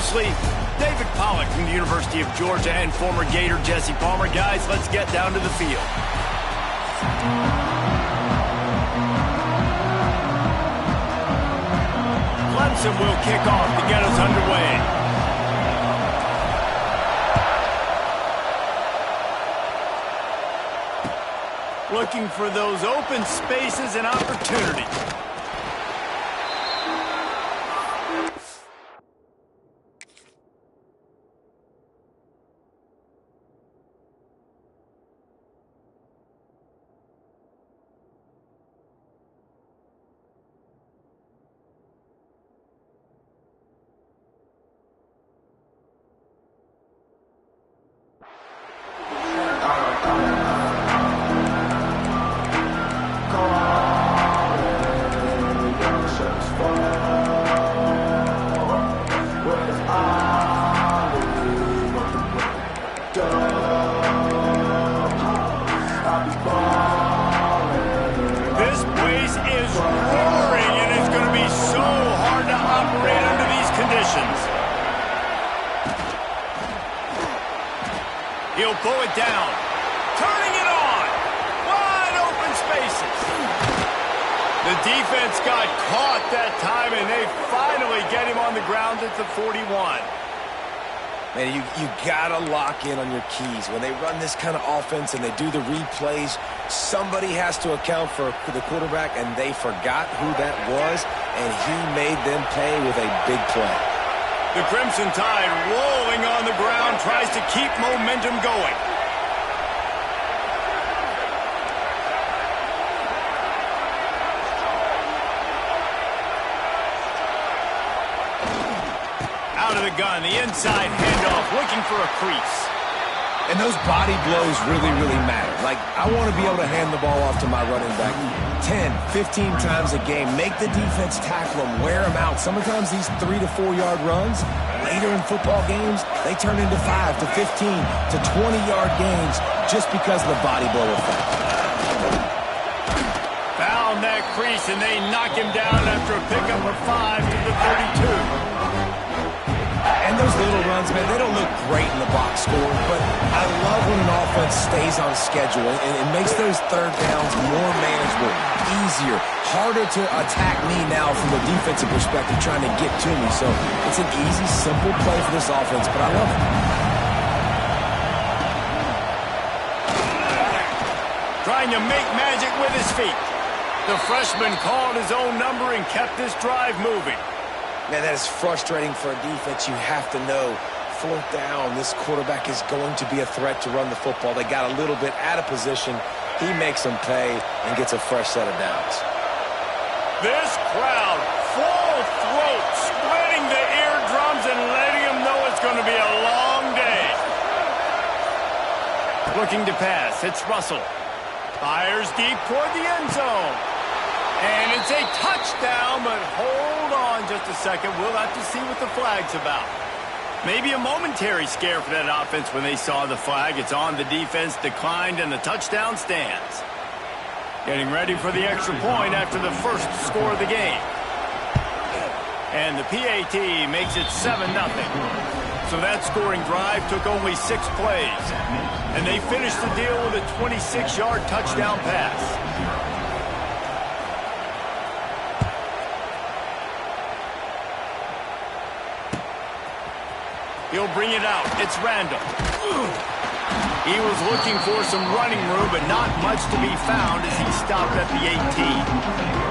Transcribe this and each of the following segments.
closely. David Pollack from the University of Georgia and former Gator Jesse Palmer. Guys, let's get down to the field. Clemson will kick off to get us underway. Looking for those open spaces and opportunities. He'll pull it down. Turning it on. Wide open spaces. The defense got caught that time, and they finally get him on the ground at the 41. Man, you got to lock in on your keys. When they run this kind of offense and they do the replays, somebody has to account for the quarterback, and they forgot who that was, and he made them pay with a big play. The Crimson Tide rolling on the ground, tries to keep momentum going. Out of the gun, the inside handoff, looking for a crease. And those body blows really, really matter. Like, I want to be able to hand the ball off to my running back 10, 15 times a game. Make the defense tackle them, wear them out. Sometimes these 3 to 4 yard runs, later in football games, they turn into 5 to 15 to 20-yard games just because of the body blow effect. Found that crease, and they knock him down after a pickup of 5 to the 32. And those little runs, man, they don't look great in the box score, but I love when an offense stays on schedule and it makes those third downs more manageable, easier, harder to attack me now from a defensive perspective trying to get to me. So it's an easy, simple play for this offense, but I love it. Trying to make magic with his feet. The freshman called his own number and kept this drive moving. Man, that is frustrating for a defense. You have to know, fourth down, this quarterback is going to be a threat to run the football. They got a little bit out of position. He makes them pay and gets a fresh set of downs. This crowd, full throat, splitting the eardrums and letting them know it's going to be a long day. Looking to pass, it's Russell. Fires deep toward the end zone. And it's a touchdown, but hold on just a second. We'll have to see what the flag's about. Maybe a momentary scare for that offense when they saw the flag. It's on, the defense declined, and the touchdown stands. Getting ready for the extra point after the first score of the game. And the PAT makes it 7-0. So that scoring drive took only 6 plays. And they finished the deal with a 26-yard touchdown pass. He'll bring it out. It's Randall. He was looking for some running room, but not much to be found as he stopped at the 18.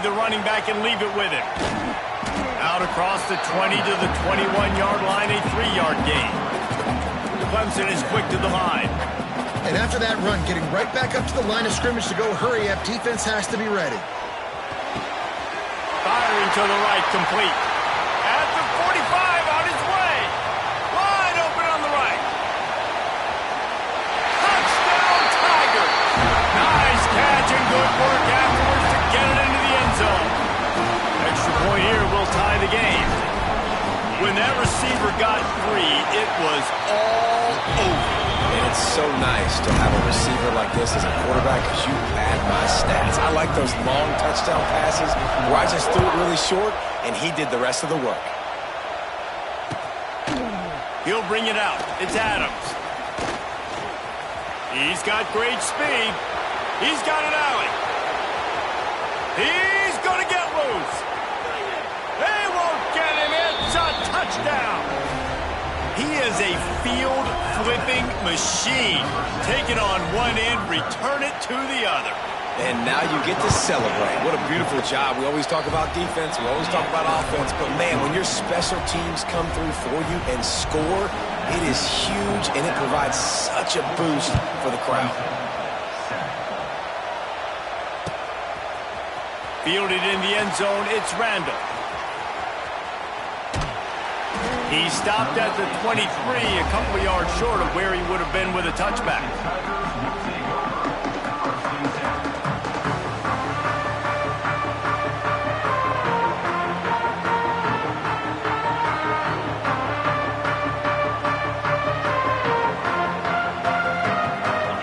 The running back and leave it with him. Out across the 20 to the 21-yard line, a 3-yard gain. Clemson is quick to the line. And after that run, getting right back up to the line of scrimmage to go hurry up, defense has to be ready. Firing to the right, complete. At the 45, on his way. Wide open on the right. Touchdown, Tigers. Nice catch and good work afterwards to get it When that receiver got free, it was all over. And it's so nice to have a receiver like this as a quarterback because you add my stats. I like those long touchdown passes where I just threw it really short and he did the rest of the work. He'll bring it out. It's Adams. He's got great speed. He's got an alley. He's going to get loose. They won't get him. It's a touchdown. He is a field-flipping machine. Take it on one end, return it to the other. And now you get to celebrate. What a beautiful job. We always talk about defense. We always talk about offense. But, man, when your special teams come through for you and score, it is huge, and it provides such a boost for the crowd. Fielded in the end zone, it's Randall. He stopped at the 23, a couple of yards short of where he would have been with a touchback.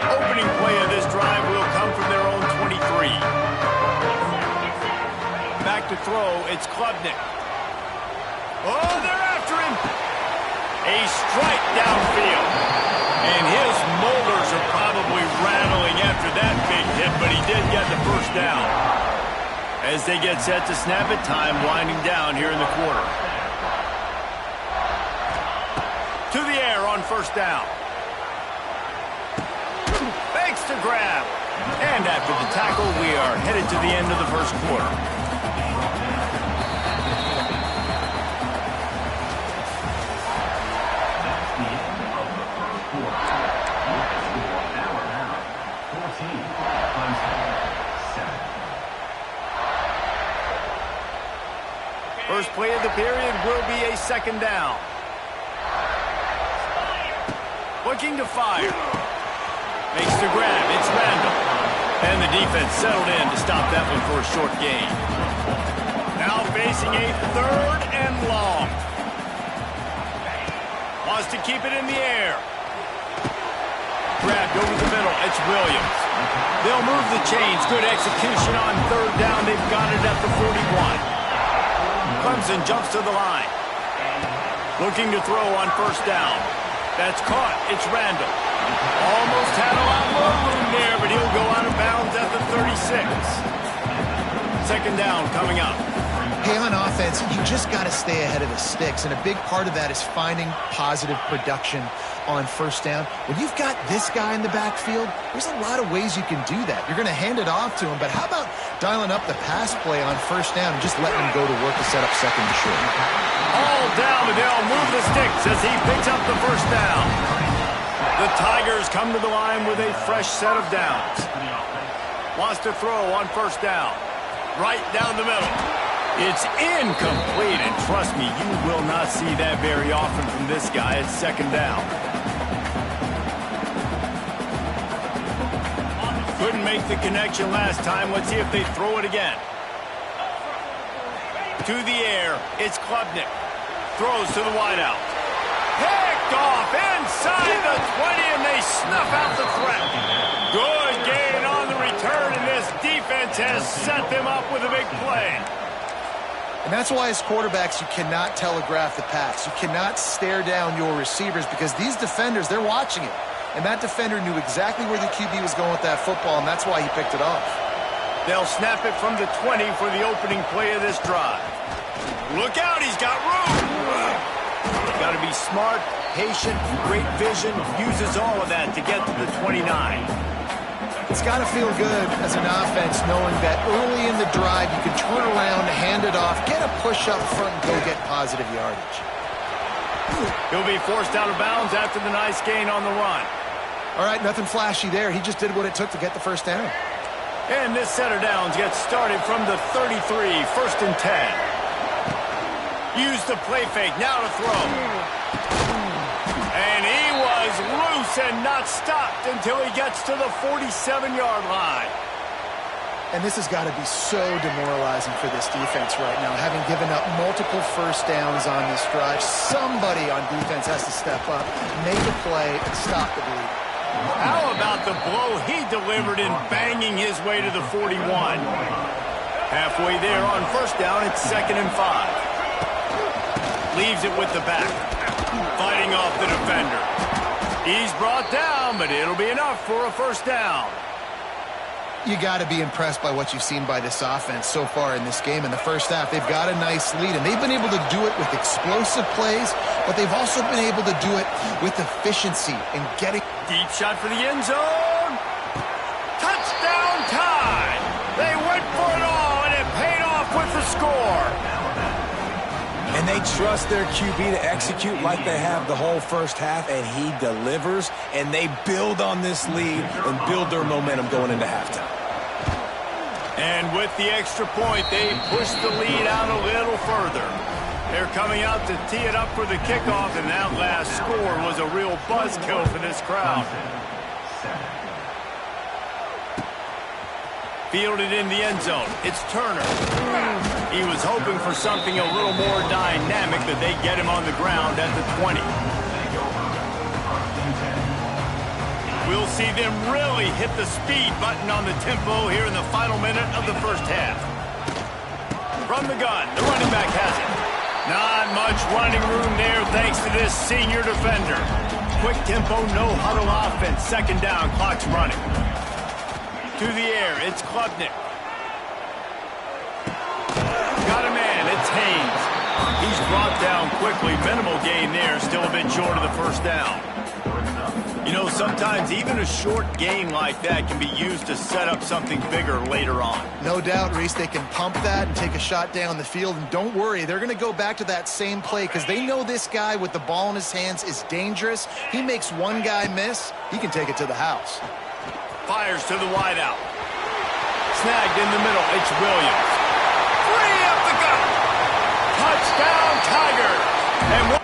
Opening play of this drive will come from their own 23. Back to throw, it's Klubnik. Oh, they're after him. A strike downfield. And his molars are probably rattling after that big hit, but he did get the first down. As they get set to snap it, time winding down here in the quarter. To the air on first down. Fakes to grab. And after the tackle, we are headed to the end of the first quarter. First play of the period will be a second down. Looking to fire. Makes the grab. It's Randall. And the defense settled in to stop that one for a short gain. Now facing a third and long. Wants to keep it in the air. Grabbed over the middle. It's Williams. They'll move the chains. Good execution on third down. They've got it at the 41. Clemson jumps to the line. Looking to throw on first down. That's caught. It's Randall. Almost had a lot more room there, but he'll go out of bounds at the 36. Second down coming up. Hey, on offense, you just got to stay ahead of the sticks, and a big part of that is finding positive production on first down. When you've got this guy in the backfield, there's a lot of ways you can do that. You're going to hand it off to him, but how about dialing up the pass play on first down and just letting him go to work to set up second and short? All down, and they'll move the sticks as he picks up the first down. The Tigers come to the line with a fresh set of downs. Wants to throw on first down. Right down the middle. It's incomplete, and trust me, you will not see that very often from this guy. It's second down. Couldn't make the connection last time. Let's see if they throw it again. To the air, it's Klubnik. Throws to the wideout. Picked off inside the 20, and they snuff out the threat. Good gain on the return, and this defense has set them up with a big play. And that's why as quarterbacks, you cannot telegraph the pass. You cannot stare down your receivers because these defenders, they're watching it. And that defender knew exactly where the QB was going with that football, and that's why he picked it off. They'll snap it from the 20 for the opening play of this drive. Look out, he's got room. Got to be smart, patient, great vision, uses all of that to get to the 29. It's got to feel good as an offense knowing that early in the drive you can turn around, hand it off, get a push up front, and go get positive yardage. He'll be forced out of bounds after the nice gain on the run. All right, nothing flashy there. He just did what it took to get the first down. And this set of downs gets started from the 33, first and 10. Use the play fake, now to throw. And he was loose and not stopped until he gets to the 47-yard line. And this has got to be so demoralizing for this defense right now, having given up multiple first downs on this drive. Somebody on defense has to step up, make a play, and stop the bleed. How about the blow he delivered in banging his way to the 41? Halfway there on first down, it's 2nd and 5. Leaves it with the back. Fighting off the defender. He's brought down, but it'll be enough for a first down. You got to be impressed by what you've seen by this offense so far in this game. In the first half, they've got a nice lead, and they've been able to do it with explosive plays, but they've also been able to do it with efficiency and getting... Deep shot for the end zone. Touchdown time. They went for it all, and it paid off with the score. And they trust their QB to execute like they have the whole first half, and he delivers, and they build on this lead and build their momentum going into halftime. And with the extra point, they push the lead out a little further. They're coming out to tee it up for the kickoff, and that last score was a real buzzkill for this crowd. Fielded in the end zone. It's Turner. He was hoping for something a little more dynamic, but they get him on the ground at the 20. We'll see them really hit the speed button on the tempo here in the final minute of the first half. From the gun, the running back has it. Not much running room there thanks to this senior defender. Quick tempo, no huddle offense. 2nd down, clock's running. To the air, it's Klubnik. Got a man, it's Haynes. He's brought down quickly. Minimal gain there, still a bit short of the first down. You know, sometimes even a short gain like that can be used to set up something bigger later on. No doubt, Reese, they can pump that and take a shot down the field. And don't worry, they're going to go back to that same play because they know this guy with the ball in his hands is dangerous. He makes one guy miss, he can take it to the house. Fires to the wideout. Snagged in the middle. It's Williams. Free up the gut. Touchdown, Tigers. And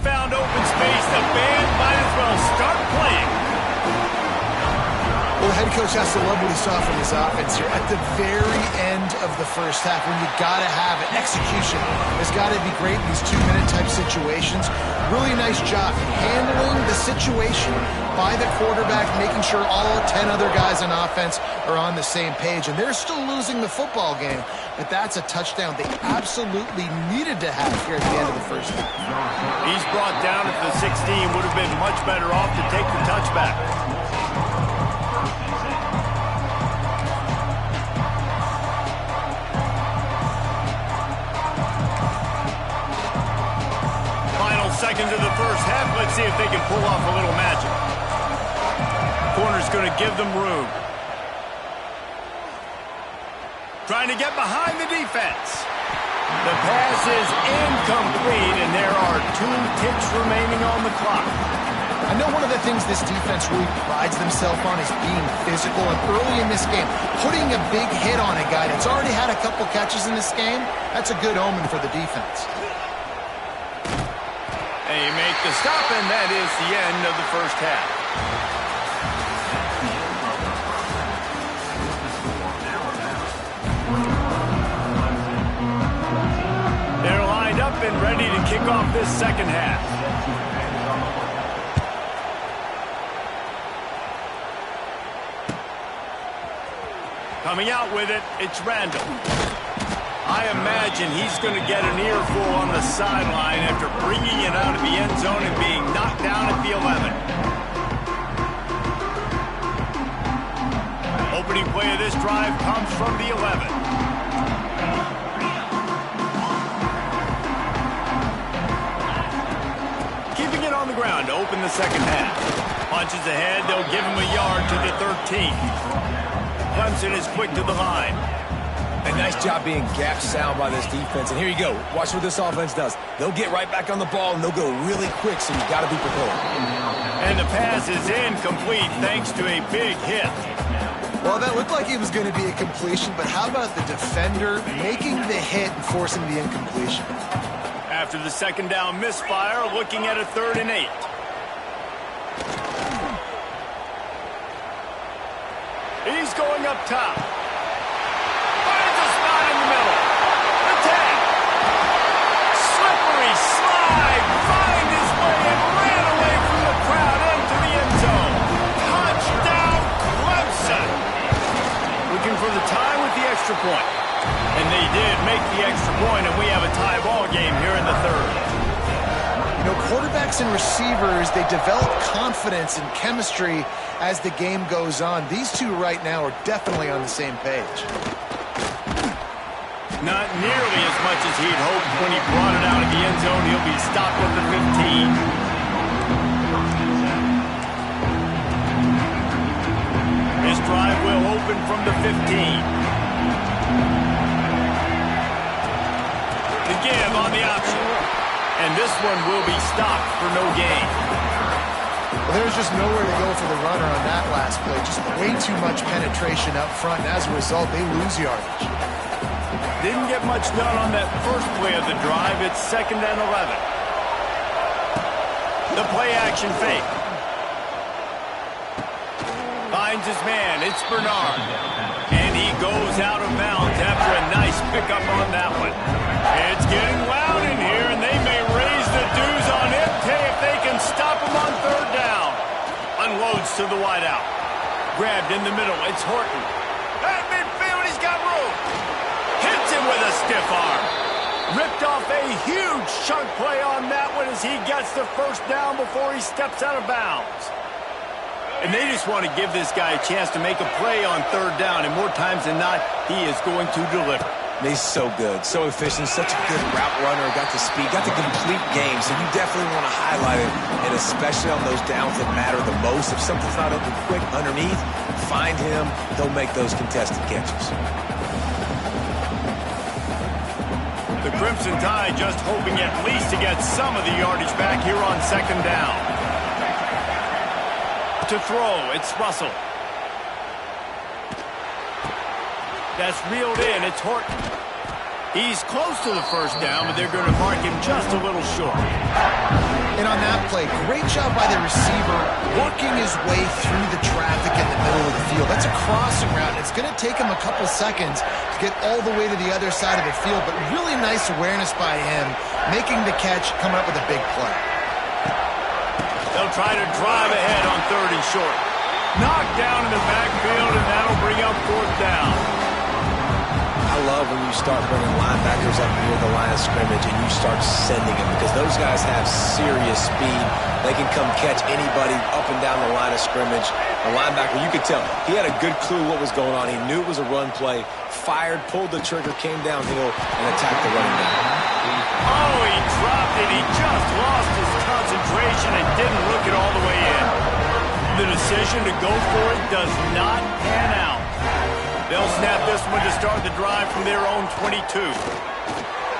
found open space. The band might as well start playing. Well, the head coach has to love what he saw from his offense here at the very end of the first half when you got to have it. Execution has got to be great in these 2-minute type situations. Really nice job handling the situation by the quarterback, making sure all 10 other guys on offense are on the same page. And they're still losing the football game, but that's a touchdown they absolutely needed to have here at the end of the first half. He's brought down at the 16. Would have been much better off to take the touchback. Seconds of the first half. Let's see if they can pull off a little magic. Corner's going to give them room. Trying to get behind the defense. The pass is incomplete, and there are 2 ticks remaining on the clock. I know one of the things this defense really prides themselves on is being physical, and early in this game, putting a big hit on a guy that's already had a couple catches in this game, that's a good omen for the defense. They make the stop, and that is the end of the first half. They're lined up and ready to kick off this second half. Coming out with it, it's Randall. I imagine he's going to get an earful on the sideline after bringing it out of the end zone and being knocked down at the 11. Opening play of this drive comes from the 11. Keeping it on the ground to open the second half. Punches ahead, they'll give him a yard to the 13. Clemson is quick to the line. A nice job being gap sound by this defense. And here you go. Watch what this offense does. They'll get right back on the ball, and they'll go really quick, so you've got to be prepared. And the pass is incomplete thanks to a big hit. Well, that looked like it was going to be a completion, but how about the defender making the hit and forcing the incompletion? After the second down misfire, looking at a 3rd and 8. He's going up top. Finds a spot in the middle. The 10. Slippery slide. Find his way and ran away from the crowd into the end zone. Touchdown, Clemson. Looking for the tie with the extra point. And they did make the extra point, and we have a tie ball game here in the 3rd. You know, quarterbacks and receivers, they develop confidence and chemistry as the game goes on. These two right now are definitely on the same page. Not nearly as much as he'd hoped when he brought it out of the end zone. He'll be stopped at the 15. This drive will open from the 15. The give on the option. And this one will be stopped for no gain. Well, there's just nowhere to go for the runner on that last play. Just way too much penetration up front, and as a result, they lose yardage. Didn't get much done on that first play of the drive. It's 2nd and 11. The play action fake. Finds his man. It's Bernard. And he goes out of bounds after a nice pickup on that one. It's getting loud in here, and they may raise the dues on Ncaa if they can stop him on 3rd down. Unloads to the wideout. Grabbed in the middle. It's Horton. At midfield, he's got room. Hits him with a stiff arm. Ripped off a huge chunk play on that one as he gets the 1st down before he steps out of bounds. And they just want to give this guy a chance to make a play on 3rd down, and more times than not, he is going to deliver. He's so good, so efficient, such a good route runner, got the speed, got the complete game, so you definitely want to highlight it, and especially on those downs that matter the most. If something's not open quick underneath, find him, he'll make those contested catches. The Crimson Tide just hoping at least to get some of the yardage back here on 2nd down. To throw, it's Russell. That's reeled in, it's Horton. He's close to the 1st down, but they're going to mark him just a little short. And on that play, great job by the receiver working his way through the traffic in the middle of the field. That's a crossing route. It's going to take him a couple seconds to get all the way to the other side of the field, but really nice awareness by him, making the catch, coming up with a big play. They'll try to drive ahead on 3rd and short. Knocked down in the backfield, and that'll bring up 4th down. I love when you start bringing linebackers up near the line of scrimmage and you start sending them, because those guys have serious speed. They can come catch anybody up and down the line of scrimmage. The linebacker, you could tell, he had a good clue what was going on. He knew it was a run play, fired, pulled the trigger, came downhill, and attacked the running back. Oh, he dropped it. He just lost his concentration and didn't look it all the way in. The decision to go for it does not pan out. They'll snap this one to start the drive from their own 22.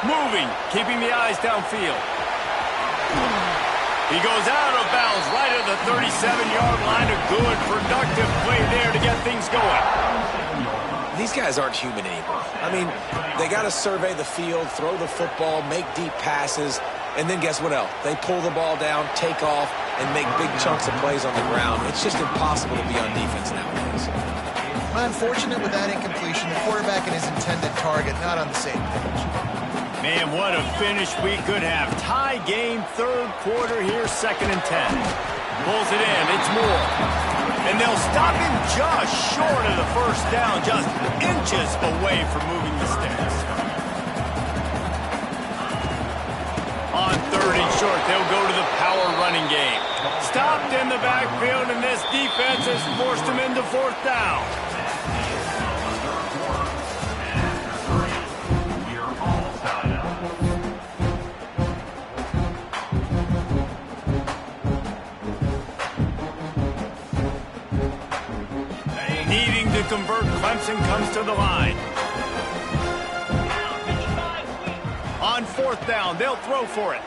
Moving, keeping the eyes downfield. He goes out of bounds right at the 37-yard line. A good, productive play there to get things going. These guys aren't human anymore. I mean, they got to survey the field, throw the football, make deep passes, and then guess what else? They pull the ball down, take off, and make big chunks of plays on the ground. It's just impossible to be on defense nowadays. Unfortunate with that incompletion. The quarterback and his intended target not on the same page. Man, what a finish we could have. Tie game, 3rd quarter here, 2nd and 10. Pulls it in, it's Moore. And they'll stop him just short of the 1st down, just inches away from moving the sticks. On 3rd and short, they'll go to the power running game. Stopped in the backfield, and this defense has forced him into 4th down. Needing to convert, Clemson comes to the line. On 4th down, they'll throw for it.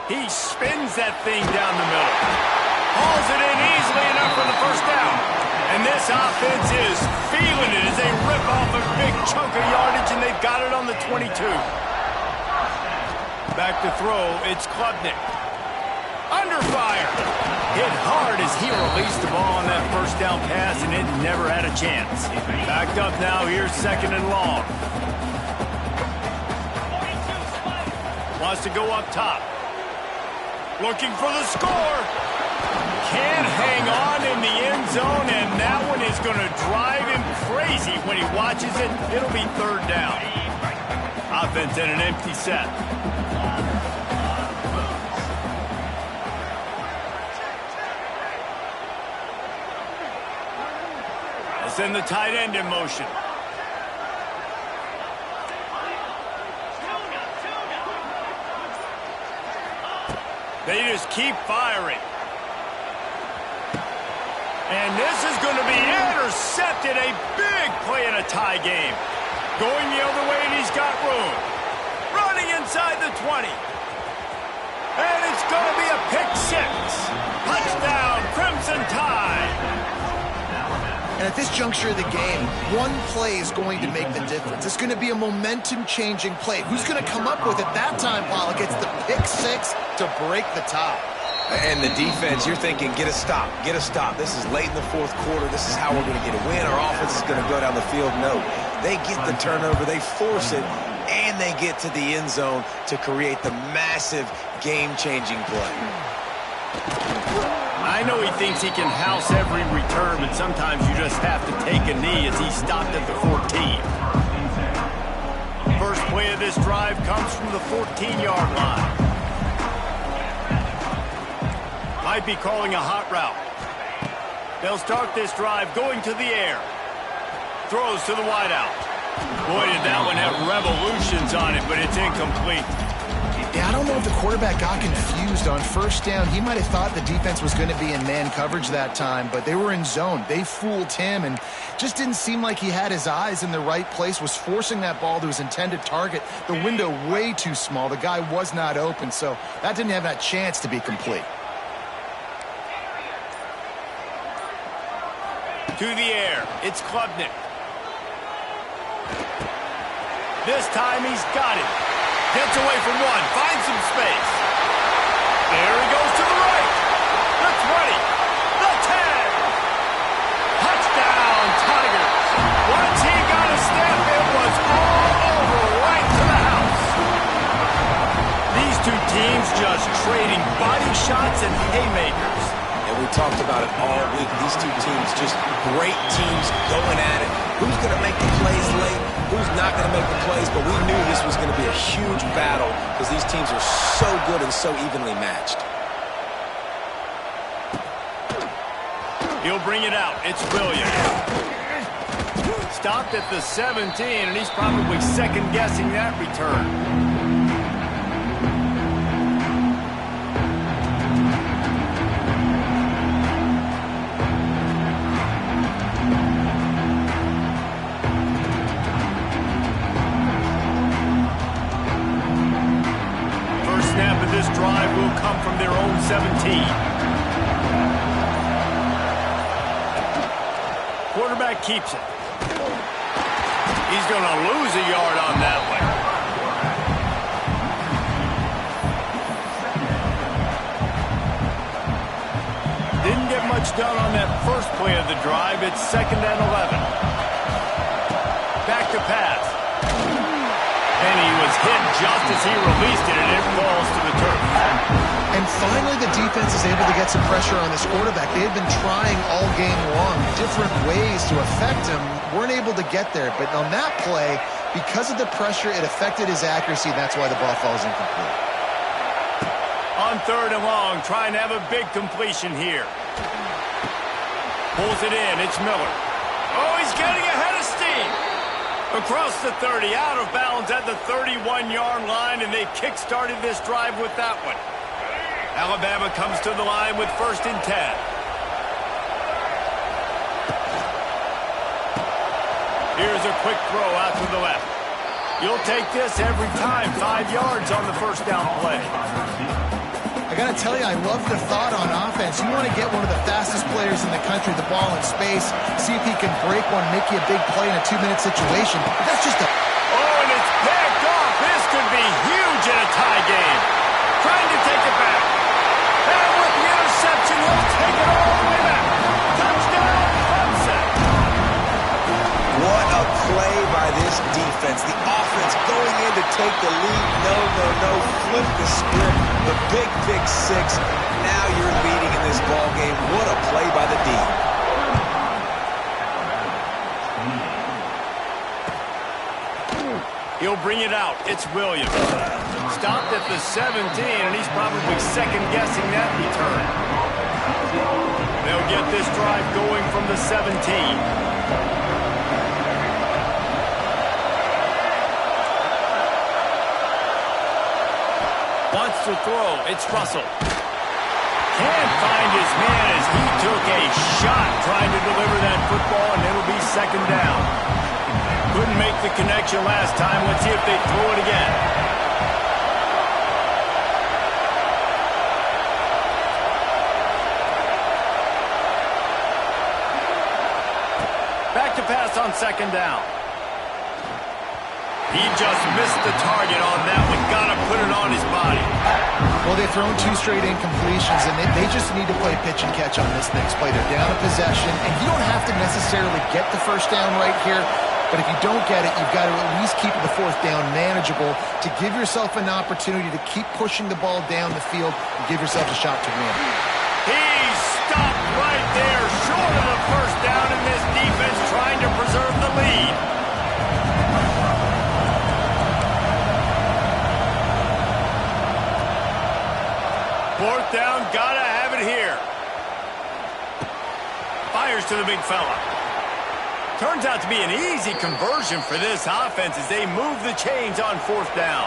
He spins that thing down the middle. Hauls it in easily enough for the 1st down. And this offense is feeling it as they rip off a big chunk of yardage, and they've got it on the 22. Back to throw, it's Klubnik. Under fire. Hit hard as he released the ball on that first down pass, and it never had a chance. Backed up now, here's 2nd and long. Wants to go up top. Looking for the score. Can't hang on in the end zone, and that one is going to drive him crazy when he watches it. It'll be 3rd down. Offense in an empty set. Send the tight end in motion. They just keep firing. And this is going to be intercepted. A big play in a tie game. Going the other way, and he's got room. Running inside the 20. And it's going to be a pick 6. Touchdown, Crimson Tide. And at this juncture of the game, one play is going to make the difference. It's going to be a momentum-changing play. Who's going to come up with it that time, Pollock? It's the pick 6 to break the tie. And the defense, you're thinking, get a stop, get a stop. This is late in the 4th quarter. This is how we're going to get a win. Our offense is going to go down the field. No, they get the turnover, they force it, and they get to the end zone to create the massive game-changing play. I know he thinks he can house every return, but sometimes you just have to take a knee as he stopped at the 14. First play of this drive comes from the 14-yard line. Might be calling a hot route. They'll start this drive going to the air. Throws to the wideout. Boy, did that one have revolutions on it, but it's incomplete. Yeah, I don't know if the quarterback got confused on 1st down. He might have thought the defense was going to be in man coverage that time, but they were in zone. They fooled him and just didn't seem like he had his eyes in the right place, was forcing that ball to his intended target. The window way too small. The guy was not open, so that didn't have that chance to be complete. To the air, it's Klubnik. This time he's got it. Gets away from one, finds some space. There he goes to the right. The 20, the 10. Touchdown, Tigers. Once he got a step, it was all over, right to the house. These two teams just trading body shots and haymakers. And we talked about it all week. These two teams, just great teams going at it. Who's going to make the plays late? Who's not going to make the plays? But we knew this was going to be a huge battle because these teams are so good and so evenly matched. He'll bring it out. It's Williams. Stopped at the 17, and he's probably second-guessing that return. This drive will come from their own 17. Quarterback keeps it. He's going to lose a yard on that one. Didn't get much done on that first play of the drive. It's 2nd and 11. Back to pass. And he was hit just as he released it, and it falls to the turf. And finally, the defense is able to get some pressure on this quarterback. They had been trying all game long, different ways to affect him. Weren't able to get there. But on that play, because of the pressure, it affected his accuracy. That's why the ball falls incomplete. On 3rd and long, trying to have a big completion here. Pulls it in. It's Miller. Oh, he's getting ahead of steam. Across the 30, out of bounds at the 31-yard line, and they kick-started this drive with that one. Alabama comes to the line with 1st and 10. Here's a quick throw out to the left. You'll take this every time. 5 yards on the first down play. I got to tell you, I love the thought on offense. You want to get one of the fastest players in the country the ball in space, see if he can break one, make you a big play in a 2-minute situation. But that's just a... Oh, and it's picked off. This could be huge in a tie game. defense. The offense going in to take the lead. No. Flip the script. The big pick six. Now you're leading in this ball game. What a play by the D. He'll bring it out. It's Williams. Stopped at the 17, and he's probably second-guessing that return. They'll get this drive going from the 17. Wants to throw. It's Russell. Can't find his man as he took a shot trying to deliver that football, and it'll be second down. Couldn't make the connection last time. Let's see if they throw it again. Back to pass on second down. He just missed the target on that one. Got to put it on his body. Well, they've thrown 2 straight incompletions, and they just need to play pitch and catch on this next play. They're down a possession, and you don't have to necessarily get the first down right here, but if you don't get it, you've got to at least keep the fourth down manageable to give yourself an opportunity to keep pushing the ball down the field and give yourself a shot to win. He's stopped right there, short of the first down, and this defense trying to preserve the lead. Fourth down, gotta have it here. Fires to the big fella. Turns out to be an easy conversion for this offense as they move the chains on fourth down.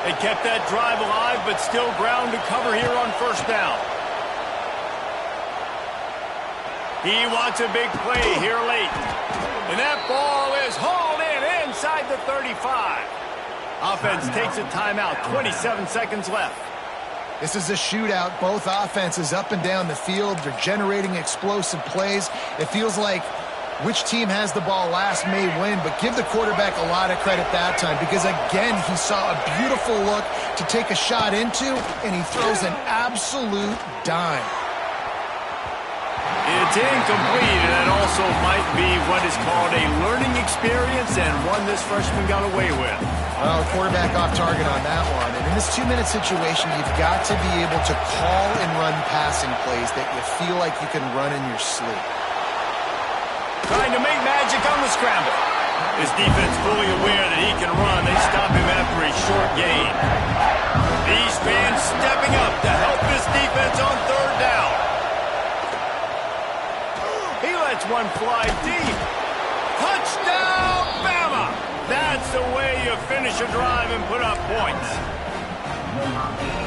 They kept that drive alive, but still ground to cover here on first down. He wants a big play here late. And that ball is hauled in inside the 35. Offense takes a timeout, 27 seconds left. This is a shootout. Both offenses up and down the field. They're generating explosive plays. It feels like which team has the ball last may win, but give the quarterback a lot of credit that time because, again, he saw a beautiful look to take a shot into, and he throws an absolute dime. It's incomplete, and that also might be what is called a learning experience and one this freshman got away with. Well, quarterback off target on that one. And in this 2-minute situation, you've got to be able to call and run passing plays that you feel like you can run in your sleep. Trying to make magic on the scramble. His defense fully aware that he can run. They stop him after a short gain. These fans stepping up to help this defense on third down. He lets one fly deep. Touchdown, Bama! That's the way you finish a drive and put up points.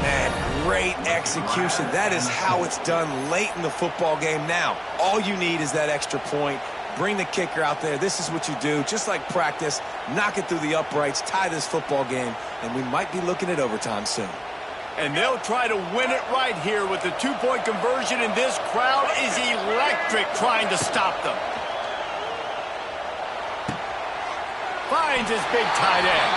Man, great execution. That is how it's done late in the football game. Now, all you need is that extra point. Bring the kicker out there. This is what you do. Just like practice, knock it through the uprights, tie this football game, and we might be looking at overtime soon. And they'll try to win it right here with the 2-point conversion, and this crowd is electric trying to stop them. Finds his big tight end.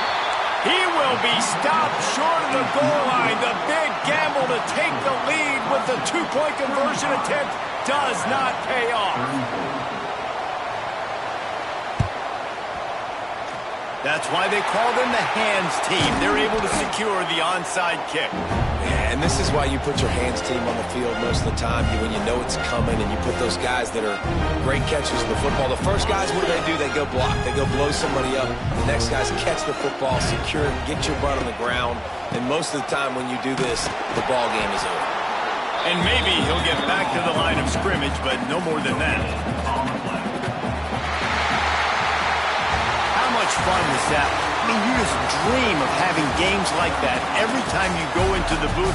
He will be stopped short of the goal line. The big gamble to take the lead with the 2-point conversion attempt does not pay off. That's why they call them the hands team. They're able to secure the onside kick. Yeah, and this is why you put your hands team on the field most of the time when you know it's coming, and you put those guys that are great catchers of the football. The first guys, what do? They go block. They go blow somebody up. The next guys catch the football, secure it, get your butt on the ground. And most of the time when you do this, the ball game is over. And maybe he'll get back to the line of scrimmage, but no more than that. How much fun was that? I mean, you just dream of having games like that every time you go into the booth.